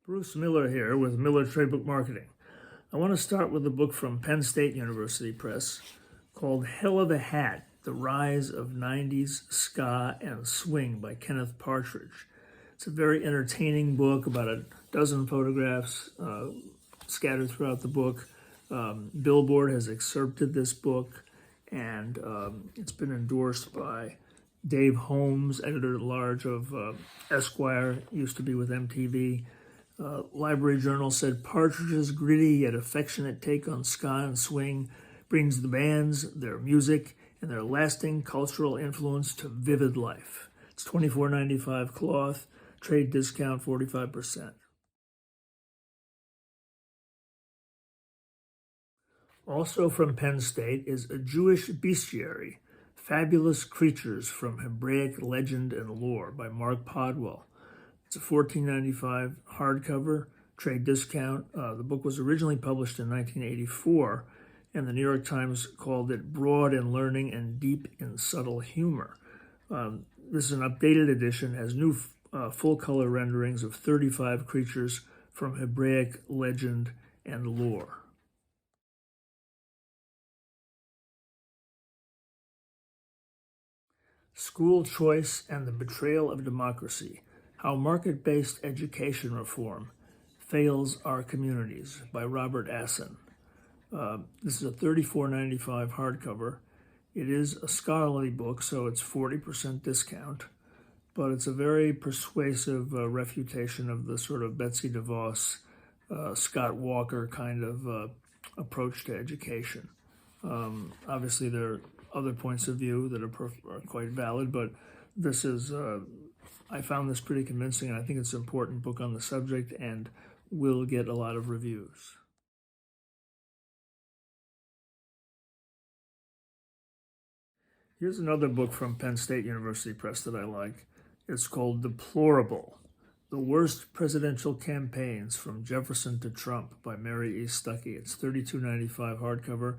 Bruce Miller here with Miller Trade Book Marketing. I want to start with a book from Penn State University Press called Hell of a Hat, The Rise of 90s Ska and Swing by Kenneth Partridge. It's a very entertaining book, about a dozen photographs scattered throughout the book. Billboard has excerpted this book, and it's been endorsed by Dave Holmes, editor-at-large of Esquire, used to be with MTV. Library Journal said Partridge's gritty yet affectionate take on ska and swing brings the bands, their music, and their lasting cultural influence to vivid life. It's $24.95 cloth, trade discount 45%. Also from Penn State is A Jewish Bestiary, Fabulous Creatures from Hebraic Legend and Lore by Mark Podwell. It's a $14.95 hardcover, trade discount. The book was originally published in 1984, and the New York Times called it broad in learning and deep in subtle humor. This is an updated edition, has new full-color renderings of 35 creatures from Hebraic legend and lore. School Choice and the Betrayal of Democracy, How Market-Based Education Reform Fails Our Communities by Robert Asson. This is a $34.95 hardcover. It is a scholarly book, so it's 40% discount, but it's a very persuasive refutation of the sort of Betsy DeVos, Scott Walker kind of approach to education. Obviously, there are other points of view that are quite valid, but this is, I found this pretty convincing, and I think it's an important book on the subject and will get a lot of reviews. Here's another book from Penn State University Press that I like. It's called Deplorable, The Worst Presidential Campaigns from Jefferson to Trump by Mary E. Stuckey. It's $32.95 hardcover.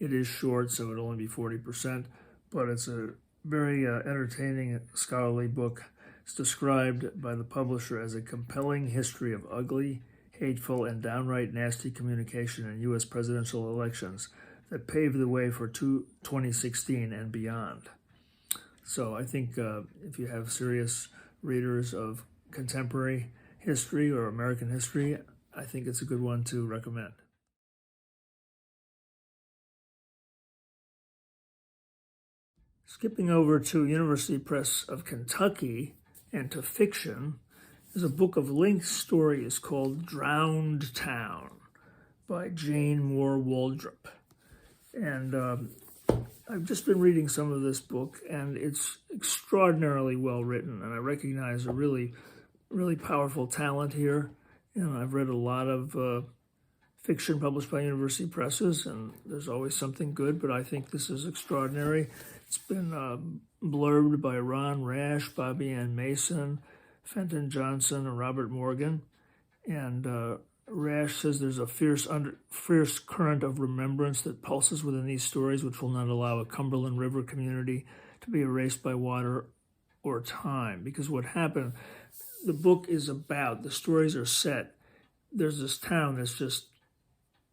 It is short, so it'll only be 40%, but it's a very entertaining scholarly book. It's described by the publisher as a compelling history of ugly, hateful, and downright nasty communication in U.S. presidential elections that paved the way for 2016 and beyond. So I think if you have serious readers of contemporary history or American history, I think it's a good one to recommend. Skipping over to University Press of Kentucky and to fiction is a book of linked stories called Drowned Town by Jane Moore Waldrop. And I've just been reading some of this book, and it's extraordinarily well written, and I recognize a really, really powerful talent here. And I've read a lot of fiction published by university presses, and there's always something good, but I think this is extraordinary. It's been blurbed by Ron Rash, Bobby Ann Mason, Fenton Johnson, and Robert Morgan. And Rash says there's a fierce current of remembrance that pulses within these stories, which will not allow a Cumberland River community to be erased by water or time. Because what happened, the book is about, the stories are set. There's this town that's just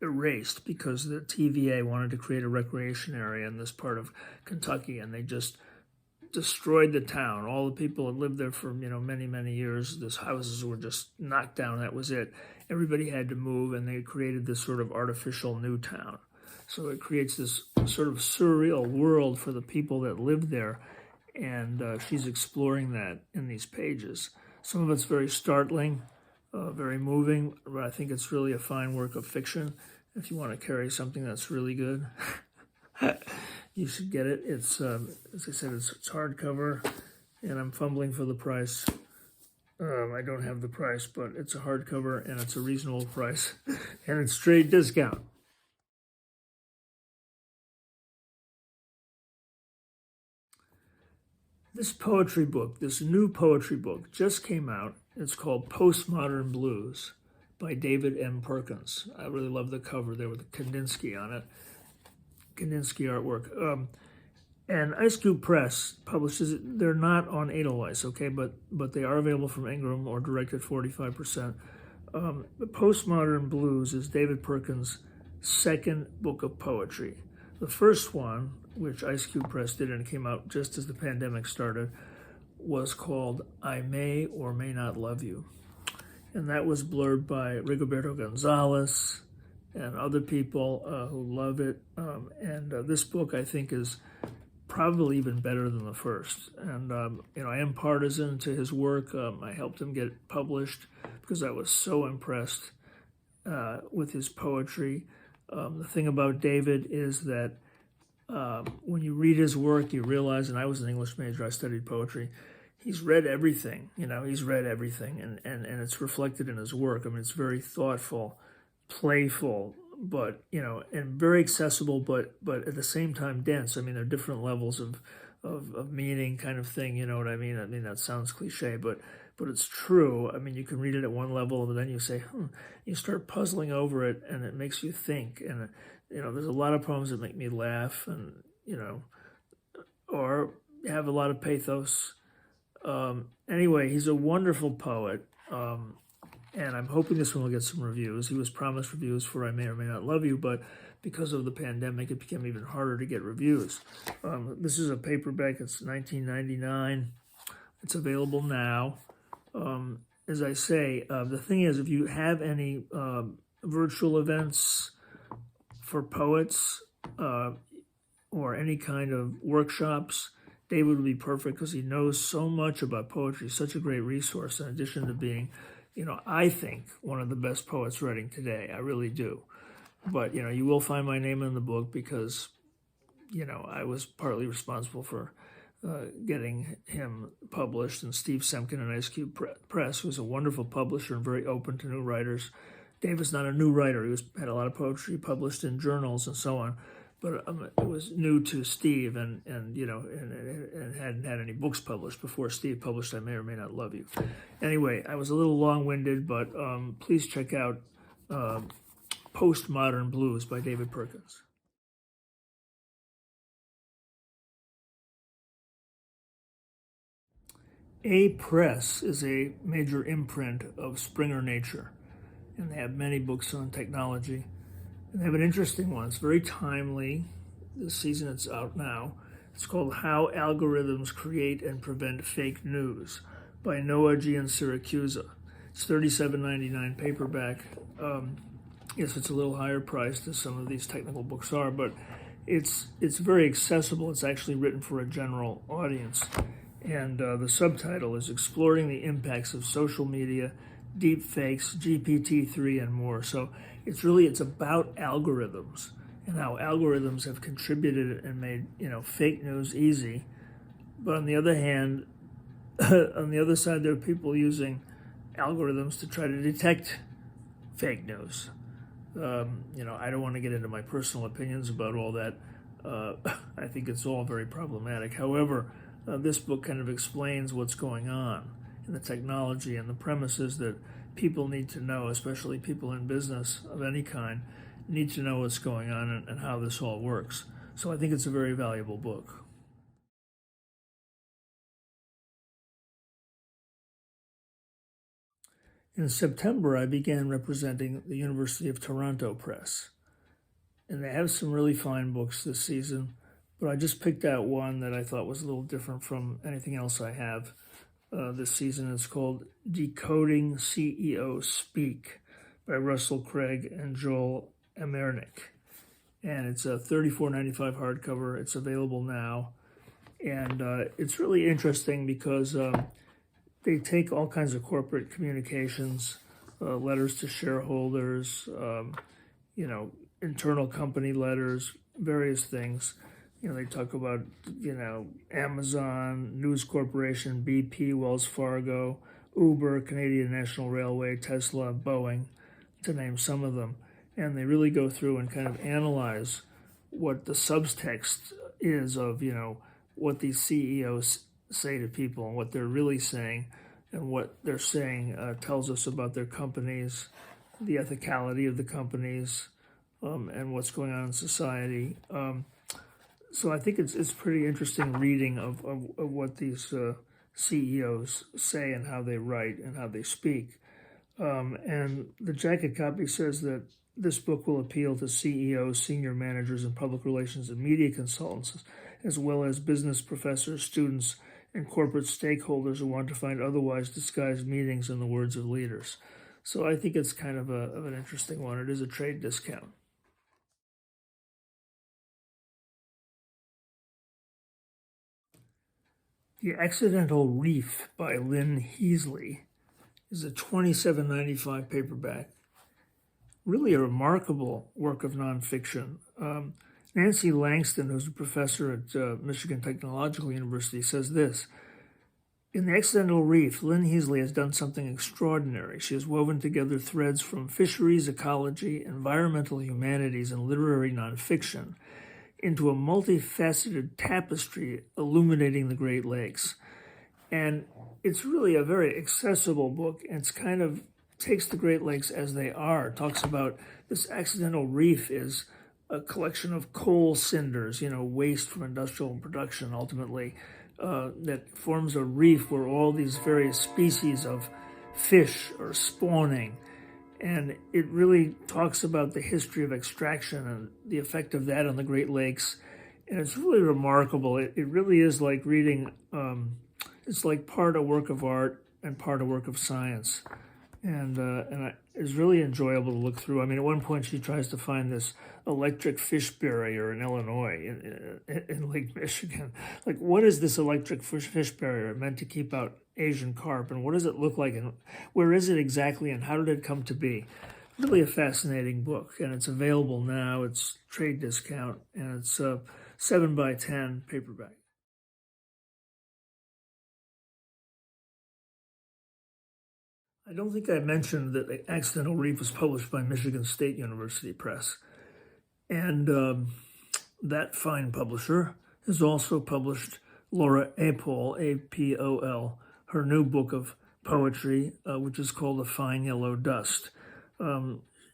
erased because the TVA wanted to create a recreation area in this part of Kentucky, and they just destroyed the town. All the people had lived there for many, many years. These houses were just knocked down. That was it. Everybody had to move, and they created this sort of artificial new town. So it creates this sort of surreal world for the people that lived there, and she's exploring that in these pages. Some of it's very startling, very moving, but I think it's really a fine work of fiction. If you want to carry something that's really good, you should get it. It's, as I said, it's hardcover, and I'm fumbling for the price. I don't have the price, but it's a hardcover, and it's a reasonable price, and it's trade discount. This poetry book, this new poetry book, just came out. It's called Postmodern Blues by David M. Perkins. I really love the cover there with the Kandinsky on it. Kandinsky artwork. And Ice Cube Press publishes it. They're not on Edelweiss, okay, but they are available from Ingram or direct at 45%. The Postmodern Blues is David Perkins' second book of poetry. The first one, which Ice Cube Press did and it came out just as the pandemic started, was called I May or May Not Love You. And that was blurred by Rigoberto Gonzalez and other people who love it. This book, I think, is probably even better than the first. And, I am partisan to his work. I helped him get published because I was so impressed with his poetry. The thing about David is that when you read his work, you realize, and I was an English major, I studied poetry, he's read everything, he's read everything, and it's reflected in his work. I mean, it's very thoughtful, playful, but, and very accessible, but at the same time dense. I mean, there are different levels of meaning kind of thing, you know what I mean? I mean, that sounds cliche, but it's true. I mean, you can read it at one level, and then you say, you start puzzling over it, and it makes you think. And, there's a lot of poems that make me laugh, and, or have a lot of pathos. Anyway, he's a wonderful poet, and I'm hoping this one will get some reviews. He was promised reviews for I May or May Not Love You, but because of the pandemic, it became even harder to get reviews. This is a paperback. It's $19.99. It's available now. As I say, the thing is, if you have any virtual events for poets or any kind of workshops, David would be perfect because he knows so much about poetry. He's such a great resource in addition to being, I think one of the best poets writing today. I really do. But, you will find my name in the book because, I was partly responsible for getting him published, and Steve Semken and Ice Cube Press, who's a wonderful publisher and very open to new writers. David's not a new writer. He had a lot of poetry published in journals and so on, but it was new to Steve, and hadn't had any books published before Steve published I May or May Not Love You. Anyway, I was a little long-winded, but please check out Postmodern Blues by David Perkins. A Press is a major imprint of Springer Nature, and they have many books on technology. And they have an interesting one. It's very timely. This season it's out now. It's called How Algorithms Create and Prevent Fake News by Noah Giansiracusa. It's $37.99 paperback. Yes, it's a little higher priced as some of these technical books are, but it's very accessible. It's actually written for a general audience. And the subtitle is Exploring the Impacts of Social Media, Deep Fakes, GPT-3, and more. So it's about algorithms and how algorithms have contributed and made, fake news easy. But on the other hand, on the other side, there are people using algorithms to try to detect fake news. I don't want to get into my personal opinions about all that. I think it's all very problematic. However, this book kind of explains what's going on in the technology, and the premises that people need to know, especially people in business of any kind, need to know what's going on and how this all works. So I think it's a very valuable book. In September, I began representing the University of Toronto Press, and they have some really fine books this season, but I just picked out one that I thought was a little different from anything else I have this season. It's called Decoding CEO Speak by Russell Craig and Joel Emernick. And it's a $34.95 hardcover. It's available now. And it's really interesting because they take all kinds of corporate communications, letters to shareholders, internal company letters, various things. They talk about, Amazon, News Corporation, BP, Wells Fargo, Uber, Canadian National Railway, Tesla, Boeing, to name some of them. And they really go through and kind of analyze what the subtext is of, what these CEOs say to people and what they're really saying. And what they're saying tells us about their companies, the ethicality of the companies, and what's going on in society. So I think it's pretty interesting reading of what these CEOs say and how they write and how they speak. And the jacket copy says that this book will appeal to CEOs, senior managers, and public relations and media consultants, as well as business professors, students, and corporate stakeholders who want to find otherwise disguised meanings in the words of leaders. So I think it's kind of an interesting one. It is a trade discount. The Accidental Reef by Lynn Heasley is a $27.95 paperback. Really a remarkable work of nonfiction. Nancy Langston, who's a professor at Michigan Technological University, says this: in The Accidental Reef, Lynn Heasley has done something extraordinary. She has woven together threads from fisheries, ecology, environmental humanities, and literary nonfiction into a multifaceted tapestry illuminating the Great Lakes. And it's really a very accessible book. It's kind of takes the Great Lakes as they are. It talks about this accidental reef is a collection of coal cinders, waste from industrial production, ultimately, that forms a reef where all these various species of fish are spawning. And it really talks about the history of extraction and the effect of that on the Great Lakes. And it's really remarkable. It really is like reading, it's like part a work of art and part a work of science. And it's really enjoyable to look through. I mean, at one point she tries to find this electric fish barrier in Illinois, in Lake Michigan. Like, what is this electric fish barrier meant to keep out Asian carp? And what does it look like? And where is it exactly? And how did it come to be? Really a fascinating book. And it's available now. It's trade discount. And it's a 7x10 paperback. I don't think I mentioned that The Accidental Reef was published by Michigan State University Press. And that fine publisher has also published Laura Apol, A-P-O-L, her new book of poetry, which is called A Fine Yellow Dust.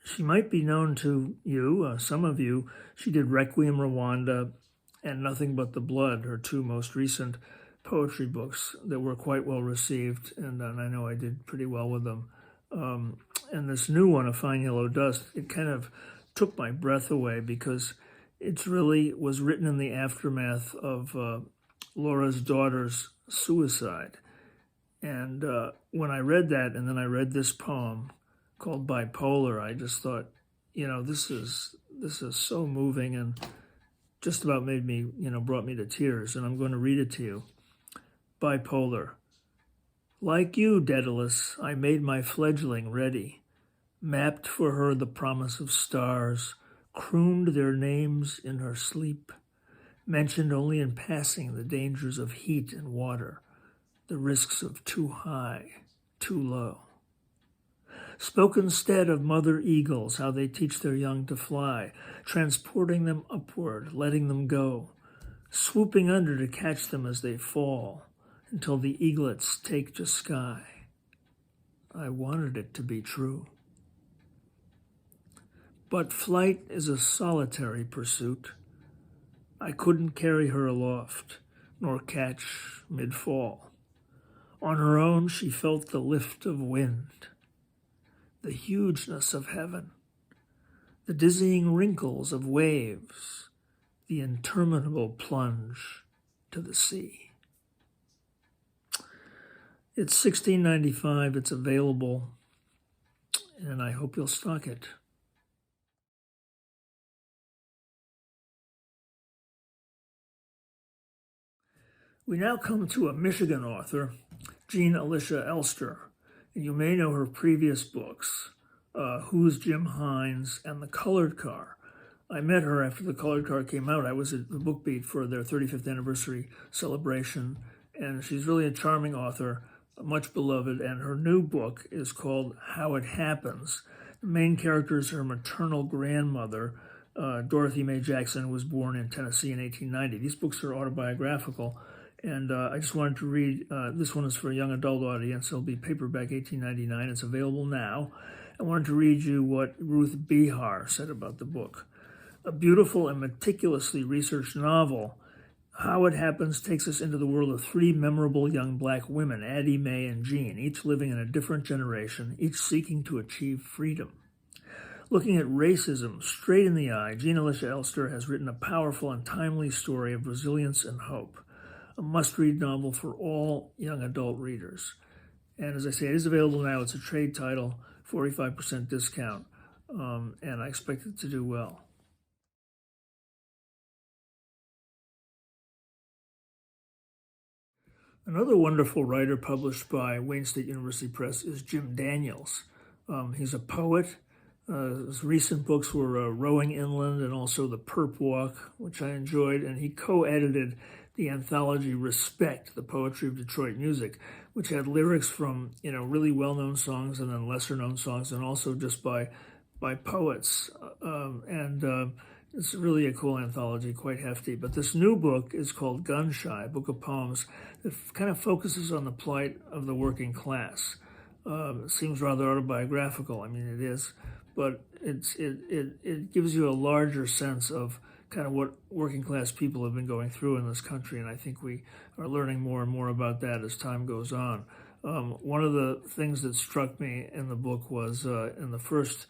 She might be known to you, some of you. She did Requiem Rwanda and Nothing But the Blood, her two most recent poetry books that were quite well received, and I know I did pretty well with them. And this new one, A Fine Yellow Dust, it kind of took my breath away because it really was written in the aftermath of Laura's daughter's suicide. And when I read that, and then I read this poem called Bipolar, I just thought, this is so moving and just about made me, brought me to tears. And I'm going to read it to you. Bipolar. Like you, Daedalus, I made my fledgling ready, mapped for her the promise of stars, crooned their names in her sleep, mentioned only in passing the dangers of heat and water, the risks of too high, too low. Spoke instead of mother eagles, how they teach their young to fly, transporting them upward, letting them go, swooping under to catch them as they fall, until the eaglets take to sky. I wanted it to be true. But flight is a solitary pursuit. I couldn't carry her aloft, nor catch mid-fall. On her own she felt the lift of wind, the hugeness of heaven, the dizzying wrinkles of waves, the interminable plunge to the sea. It's $16.95. It's available, and I hope you'll stock it. We now come to a Michigan author, Jean Alicia Elster, and you may know her previous books, Who's Jim Hines and The Colored Car. I met her after The Colored Car came out. I was at the Book Beat for their 35th anniversary celebration, and she's really a charming author, much beloved, and her new book is called How It Happens. The main character is her maternal grandmother, Dorothy Mae Jackson, who was born in Tennessee in 1890. These books are autobiographical, and I just wanted to read, this one is for a young adult audience. It'll be paperback, $18.99. It's available now. I wanted to read you what Ruth Behar said about the book. A beautiful and meticulously researched novel, How It Happens takes us into the world of three memorable young black women, Addie, Mae, and Jean, each living in a different generation, each seeking to achieve freedom. Looking at racism straight in the eye, Jean Alicia Elster has written a powerful and timely story of resilience and hope, a must-read novel for all young adult readers. And as I say, it is available now. It's a trade title, 45% discount, and I expect it to do well. Another wonderful writer published by Wayne State University Press is Jim Daniels. He's a poet. His recent books were Rowing Inland and also The Perp Walk, which I enjoyed, and he co-edited the anthology Respect, the Poetry of Detroit Music, which had lyrics from really well-known songs and then lesser-known songs, and also just by poets. It's really a cool anthology, quite hefty. But this new book is called Gun Shy, a book of poems that kind of focuses on the plight of the working class. It seems rather autobiographical. I mean, it is, but it gives you a larger sense of kind of what working class people have been going through in this country, and I think we are learning more and more about that as time goes on. One of the things that struck me in the book was in the first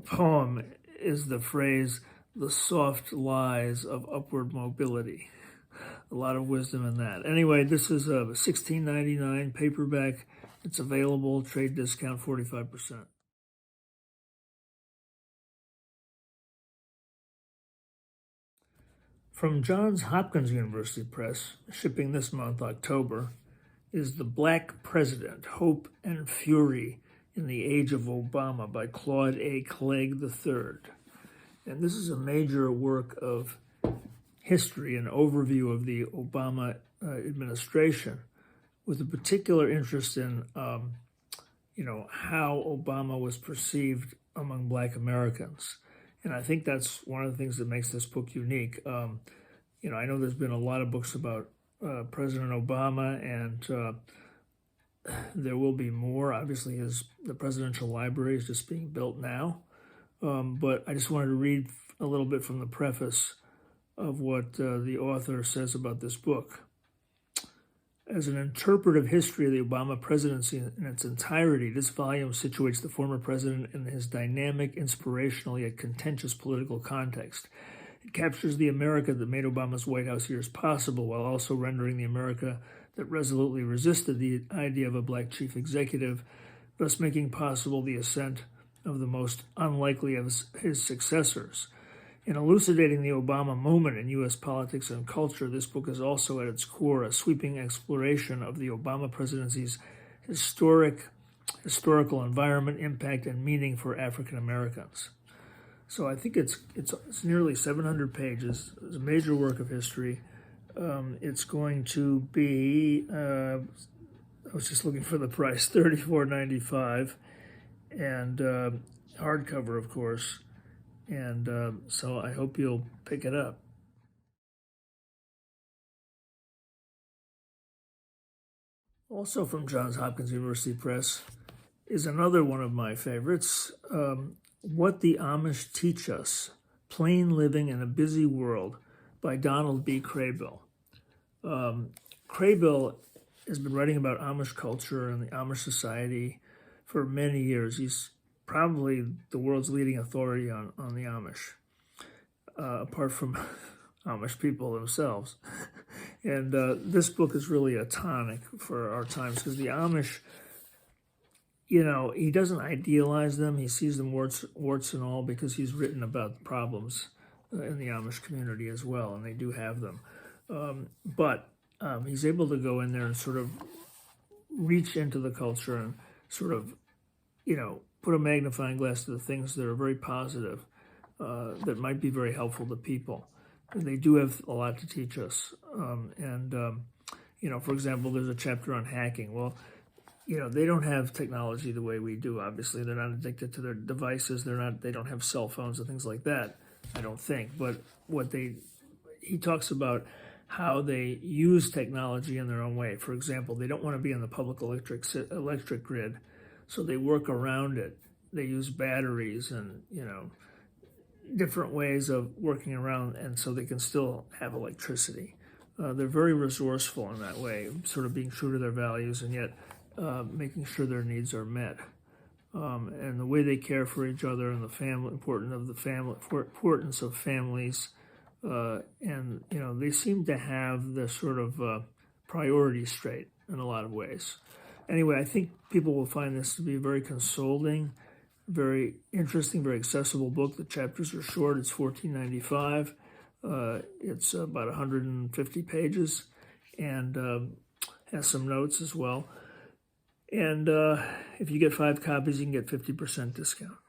poem is the phrase, "the soft lies of upward mobility." A lot of wisdom in that. Anyway, this is a $16.99 paperback. It's available, trade discount 45%. From Johns Hopkins University Press, shipping this month, October, is The Black President, Hope and Fury in the Age of Obama by Claude A. Clegg III. And this is a major work of history, an overview of the Obama administration, with a particular interest in, how Obama was perceived among Black Americans. And I think that's one of the things that makes this book unique. I know there's been a lot of books about President Obama, and there will be more. Obviously, the presidential library is just being built now. But I just wanted to read a little bit from the preface of what the author says about this book. As an interpretive history of the Obama presidency in its entirety, this volume situates the former president in his dynamic, inspirational, yet contentious political context. It captures the America that made Obama's White House years possible, while also rendering the America that resolutely resisted the idea of a black chief executive, thus making possible the ascent of the most unlikely of his successors. In elucidating the Obama moment in U.S. politics and culture, this book is also at its core a sweeping exploration of the Obama presidency's historical environment, impact, and meaning for African Americans. So I think it's nearly 700 pages. It's a major work of history. It's going to be, I was just looking for the price, $34.95, and hardcover, of course. And so I hope you'll pick it up. Also from Johns Hopkins University Press is another one of my favorites, What the Amish Teach Us, Plain Living in a Busy World by Donald B. Craybill. Craybill has been writing about Amish culture and the Amish society for many years. He's probably the world's leading authority on the Amish, apart from Amish people themselves. And this book is really a tonic for our times, because the Amish, he doesn't idealize them. He sees them warts and all, because he's written about the problems in the Amish community as well, and they do have them. But he's able to go in there and sort of reach into the culture and sort of, put a magnifying glass to the things that are very positive, that might be very helpful to people. And they do have a lot to teach us. For example, there's a chapter on hacking. Well, they don't have technology the way we do, obviously. They're not addicted to their devices. They don't have cell phones and things like that, I don't think. But he talks about how they use technology in their own way. For example, they don't want to be in the public electric grid, so they work around it. They use batteries and, different ways of working around, and so they can still have electricity. They're very resourceful in that way, sort of being true to their values and yet making sure their needs are met. And the way they care for each other and the family, importance of families, and they seem to have the sort of priorities straight in a lot of ways. Anyway, I think people will find this to be a very consoling, very interesting, very accessible book. The chapters are short. It's $14.95. It's about 150 pages and has some notes as well. And if you get 5 copies, you can get 50% discount.